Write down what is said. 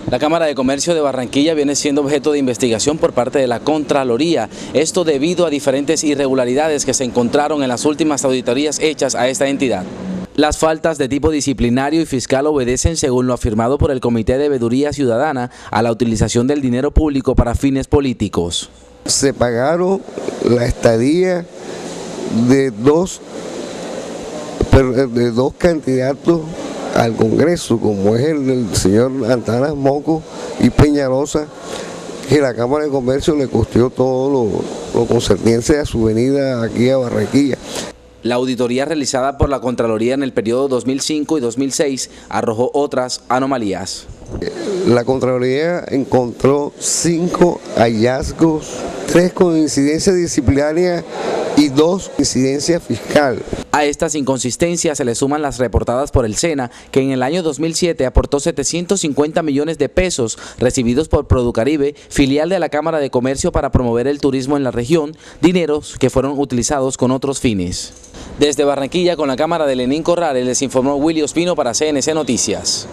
La Cámara de Comercio de Barranquilla viene siendo objeto de investigación por parte de la Contraloría, esto debido a diferentes irregularidades que se encontraron en las últimas auditorías hechas a esta entidad. Las faltas de tipo disciplinario y fiscal obedecen, según lo afirmado por el Comité de Veeduría Ciudadana, a la utilización del dinero público para fines políticos. Se pagaron la estadía de dos candidatos al Congreso, como es el del señor Antanas Moco y Peñalosa, que la Cámara de Comercio le costeó todo lo concerniente a su venida aquí a Barranquilla. La auditoría realizada por la Contraloría en el periodo 2005 y 2006 arrojó otras anomalías. La Contraloría encontró 5 hallazgos, 3 con incidencia disciplinaria y 2 incidencia fiscal. A estas inconsistencias se le suman las reportadas por el SENA, que en el año 2007 aportó 750 millones de pesos recibidos por Producaribe, filial de la Cámara de Comercio, para promover el turismo en la región, dineros que fueron utilizados con otros fines. Desde Barranquilla, con la cámara de Lenín Corrales, les informó Willy Ospino para CNC Noticias.